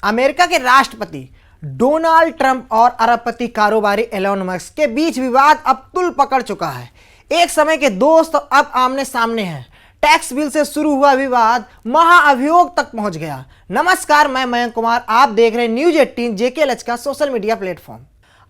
America के राष्ट्रपति Donald Trump और अरबपति कारोबारी एलोन मस्क के बीच विवाद अब तुल पकड़ चुका है। एक समय के दोस्त अब आमने सामने हैं। टैक्स बिल से शुरू हुआ विवाद महाअभियोग तक पहुंच गया। नमस्कार, मैं मयंक कुमार, आप देख रहे हैं न्यूज 18 JKLH का सोशल मीडिया प्लेटफॉर्म।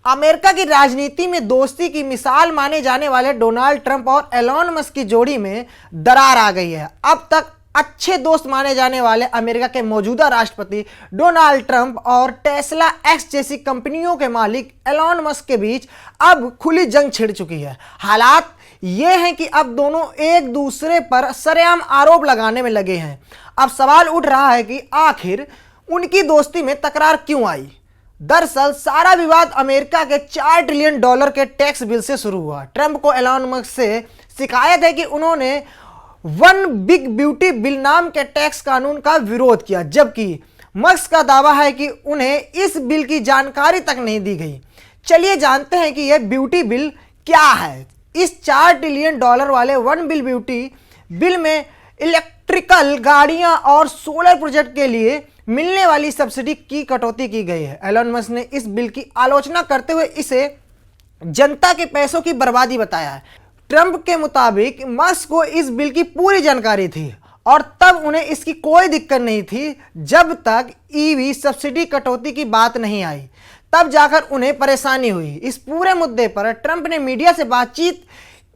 अमेरिका की राजनीति में दोस्ती की मिसाल माने जाने वाले डोनाल्ड ट्रंप और एलोन मस्क की जोड़ी में दरार आ गई है। अब तक अच्छे दोस्त माने जाने वाले अमेरिका के मौजूदा राष्ट्रपति डोनाल्ड ट्रंप और टेस्ला एक्स जैसी कंपनियों के मालिक एलोन मस्क के बीच अब खुली जंग छिड़ चुकी है। हालात ये हैं कि अब दोनों एक दूसरे पर सरेआम आरोप लगाने में लगे हैं। अब सवाल उठ रहा है कि आखिर उनकी दोस्ती में तकरार क्यों आई। दरअसल सारा विवाद अमेरिका के $4 ट्रिलियन के टैक्स बिल से शुरू हुआ। ट्रंप को एलोन मस्क से शिकायत है कि उन्होंने वन बिग ब्यूटी बिल नाम के टैक्स कानून का विरोध किया, जबकि मस्क का दावा है कि उन्हें इस बिल की जानकारी तक नहीं दी गई। चलिए जानते हैं कि यह ब्यूटी बिल क्या है। इस $4 ट्रिलियन वाले वन बिल ब्यूटी बिल में इलेक्ट्रिकल गाड़ियां और सोलर प्रोजेक्ट के लिए मिलने वाली सब्सिडी की कटौती की गई है। एलोन मस्क ने इस बिल की आलोचना करते हुए इसे जनता के पैसों की बर्बादी बताया है। ट्रंप के मुताबिक मस्क को इस बिल की पूरी जानकारी थी और तब उन्हें इसकी कोई दिक्कत नहीं थी। जब तक ईवी सब्सिडी कटौती की बात नहीं आई, तब जाकर उन्हें परेशानी हुई। इस पूरे मुद्दे पर ट्रंप ने मीडिया से बातचीत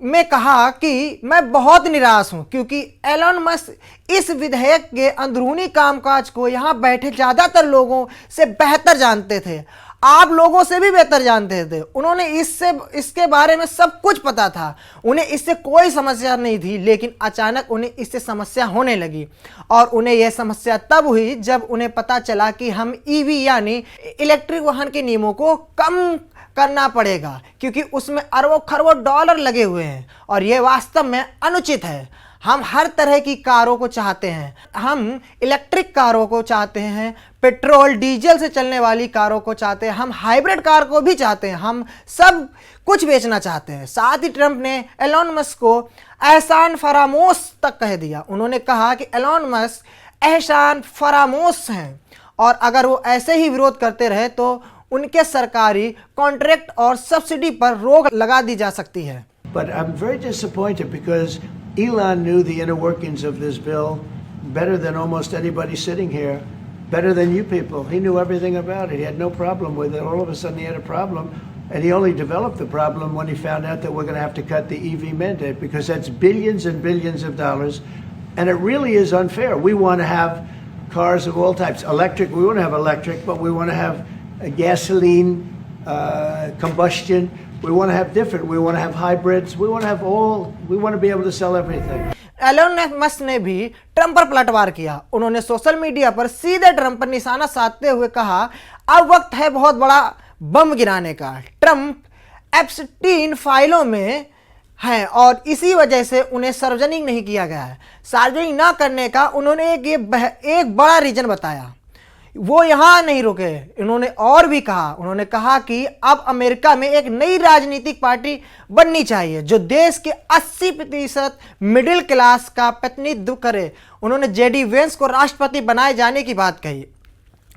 में कहा कि मैं बहुत निराश हूं, क्योंकि एलोन मस्क इस विधेयक के अंदरूनी कामकाज को यहां बैठे ज्यादातर लोगों से बेहतर जानते थे। आप लोगों से भी बेहतर जानते थे। उन्होंने इसके बारे में सब कुछ पता था। उन्हें इससे कोई समस्या नहीं थी, लेकिन अचानक उन्हें इससे समस्या होने लगी। और उन्हें यह समस्या तब हुई जब उन्हें पता चला कि हम ईवी यानी इलेक्ट्रिक वाहन के नियमों को कम करना पड़ेगा, क्योंकि उसमें अरबों खरबों डॉलर लगे हुए हैं और यह वास्तव में अनुचित है। हम हर तरह की कारों को चाहते हैं। हम इलेक्ट्रिक कारों को चाहते हैं, पेट्रोल डीजल से चलने वाली कारों को चाहते हैं, हम हाइब्रिड कार को भी चाहते हैं, हम सब कुछ बेचना चाहते हैं। साथ ही ट्रंप ने एलोन मस्क को एहसान फरामोश तक कह दिया। उन्होंने कहा कि एलोन मस्क एहसान फरामोश हैं और अगर वो ऐसे ही विरोध करते रहे तो उनके सरकारी कॉन्ट्रैक्ट और सब्सिडी पर रोक लगा दी जा सकती है। But I'm very disappointed because Elon knew the inner workings of this bill better than almost anybody sitting here, better than you people. He knew everything about it. He had no problem with it. All of a sudden he had a problem, and he only developed the problem when he found out that we're going to have to cut the EV mandate, because that's billions and billions of dollars, and it really is unfair. We want to have cars of all types. Electric, we want to have electric, but we want to have gasoline, combustion. We want to have different. We want to have hybrids. We want to have all. We want to be able to sell everything. Elon Musk ने भी Trump पर पलटवार किया। उन्होंने social media पर सीधे Trump पर निशाना साधते हुए कहा, अब वक्त है बहुत बड़ा बम गिराने का। ट्रंप एप्स्टीन फाइलों में हैं और इसी वजह से उन्हें सार्वजनिक नहीं किया गया है। सार्वजनिक ना करने का उन्होंने एक बड़ा रीजन बताया। वो यहाँ नहीं रुके, इन्होंने और भी कहा। उन्होंने कहा कि अब अमेरिका में एक नई राजनीतिक पार्टी बननी चाहिए जो देश के 80% मिडिल क्लास का प्रतिनिधित्व करे। उन्होंने जेडी वेंस को राष्ट्रपति बनाए जाने की बात कही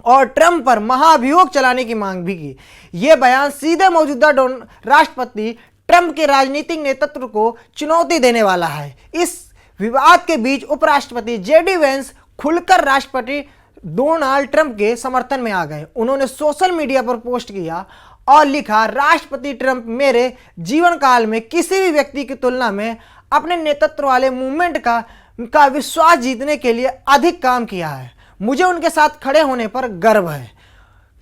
और ट्रंप पर महाभियोग चलाने की मांग भी की। यह बयान सीधे मौजूदा राष्ट्रपति ट्रंप के राजनीतिक नेतृत्व को चुनौती देने वाला है। इस विवाद के बीच उपराष्ट्रपति जेडी वेंस खुलकर राष्ट्रपति डोनाल्ड ट्रंप के समर्थन में आ गए। उन्होंने सोशल मीडिया पर पोस्ट किया और लिखा, राष्ट्रपति ट्रंप मेरे जीवन काल में किसी भी व्यक्ति की तुलना में अपने नेतृत्व वाले मूवमेंट का विश्वास जीतने के लिए अधिक काम किया है। मुझे उनके साथ खड़े होने पर गर्व है।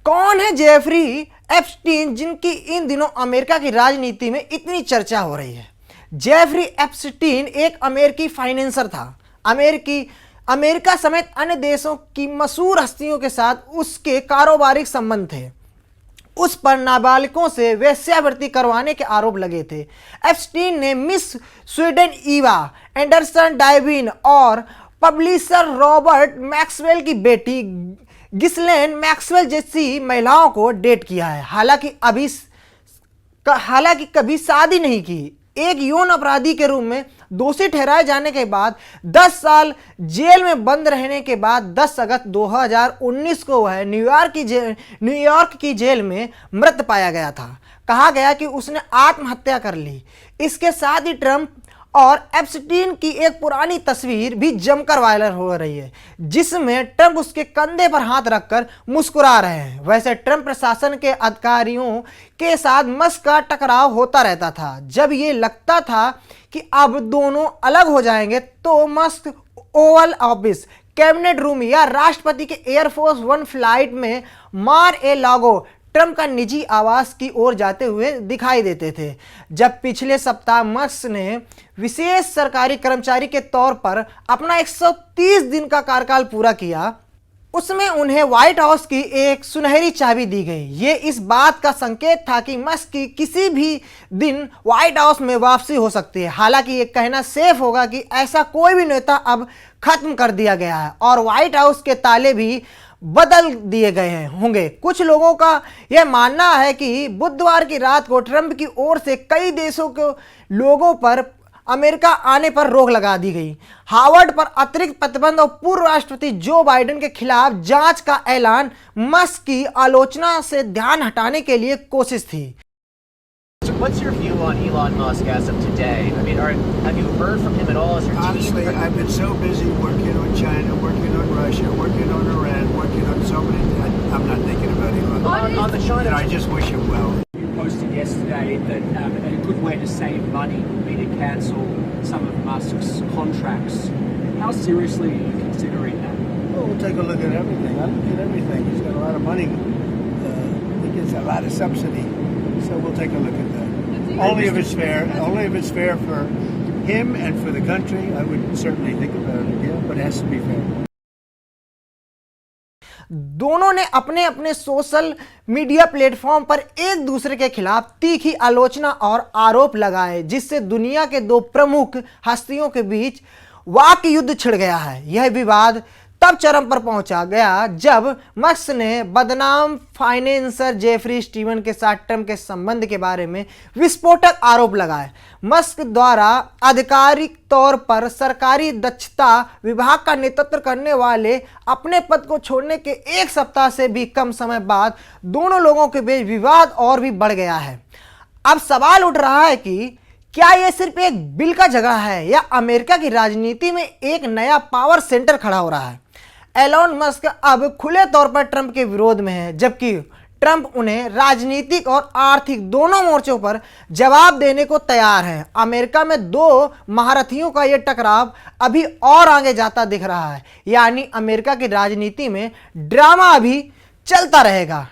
कौन है जेफरी एप्स्टीन, जिनकी इन दिनों अमेरिका की राजनीति में इतनी चर्चा हो रही है। जेफरी एप्स्टीन एक अमेरिकी फाइनेंसर था। अमेरिका समेत अन्य देशों की मशहूर हस्तियों के साथ उसके कारोबारी संबंध थे। उस पर नाबालिगों से वेश्यावृत्ति करवाने के आरोप लगे थे। एप्स्टीन ने मिस स्वीडन ईवा एंडरसन डायविन और पब्लिशर रॉबर्ट मैक्सवेल की बेटी गिस्लेन मैक्सवेल जैसी महिलाओं को डेट किया है। हालांकि कभी शादी नहीं की। एक यौन अपराधी के रूप में दोषी ठहराए जाने के बाद 10 साल जेल में बंद रहने के बाद 10 अगस्त 2019 को वह न्यूयॉर्क की जेल में मृत पाया गया था। कहा गया कि उसने आत्महत्या कर ली। इसके साथ ही ट्रंप और एप्स्टीन की एक पुरानी तस्वीर भी जमकर वायरल हो रही है, जिसमें ट्रंप उसके कंधे पर हाथ रखकर मुस्कुरा रहे हैं। वैसे ट्रंप प्रशासन के अधिकारियों के साथ मस्क का टकराव होता रहता था। जब ये लगता था कि अब दोनों अलग हो जाएंगे तो Musk Oval office, cabinet room या राष्ट्रपति के एयरफोर्स वन फ्लाइट में मार ए लागो ट्रंप का निजी आवास की ओर जाते हुए दिखाई देते थे। जब पिछले सप्ताह मस्क ने विशेष सरकारी कर्मचारी के तौर पर अपना 130 दिन का कार्यकाल पूरा किया, उसमें उन्हें व्हाइट हाउस की एक सुनहरी चाबी दी गई। ये इस बात का संकेत था कि मस्क की किसी भी दिन व्हाइट हाउस में वापसी हो सकती है। हालांकि ये कहना सेफ होगा कि ऐसा कोई भी नेता अब खत्म कर दिया गया है और व्हाइट हाउस के ताले भी बदल दिए गए होंगे। कुछ लोगों का यह मानना है कि बुधवार की रात को ट्रंप की ओर से कई देशों के लोगों पर अमेरिका आने पर रोक लगा दी गई। हार्वर्ड पर अतिरिक्त प्रतिबंध और पूर्व राष्ट्रपति जो बाइडेन के खिलाफ जांच का ऐलान मस्क की आलोचना से ध्यान हटाने के लिए कोशिश थी। So what's your view on Elon Musk as of today? I mean, have you heard from him at all? Is your Honestly, team? I've been so busy working on China, working on Russia, working on Iran, working on so many. I'm not thinking about Elon. On the China. And I just wish him well. You posted yesterday that a good way to save money would be to cancel some of Musk's contracts. How seriously are you considering that? Well, we'll take a look at everything. I look at everything. He's got a lot of money. He gets a lot of subsidy. So we'll take a look at that. Only if it's fair. Only if it's fair for him and for the country. I would certainly think about it again, but it has to be fair. दोनों ने अपने अपने social media platform पर एक दूसरे के खिलाफ तीखी आलोचना और आरोप लगाए, जिससे दुनिया के दो प्रमुख हस्तियों के बीच वाक युद्ध छिड़ गया है। यह विवाद तब चरम पर पहुंचा गया जब मस्क ने बदनाम फाइनेंसर जेफरी स्टीवन के साथ ट्रंप के संबंध के बारे में विस्फोटक आरोप लगाए। मस्क द्वारा आधिकारिक तौर पर सरकारी दक्षता विभाग का नेतृत्व करने वाले अपने पद को छोड़ने के एक सप्ताह से भी कम समय बाद दोनों लोगों के बीच विवाद और भी बढ़ गया है। अब सवाल उठ रहा है कि क्या यह सिर्फ एक बिल का झगड़ा है या अमेरिका की राजनीति में एक नया पावर सेंटर खड़ा हो रहा है। एलोन मस्क अब खुले तौर पर ट्रंप के विरोध में है, जबकि ट्रंप उन्हें राजनीतिक और आर्थिक दोनों मोर्चों पर जवाब देने को तैयार है। अमेरिका में दो महारथियों का यह टकराव अभी और आगे जाता दिख रहा है, यानी अमेरिका की राजनीति में ड्रामा अभी चलता रहेगा।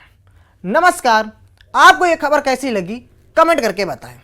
नमस्कार, आपको यह खबर कैसी लगी कमेंट करके बताएं।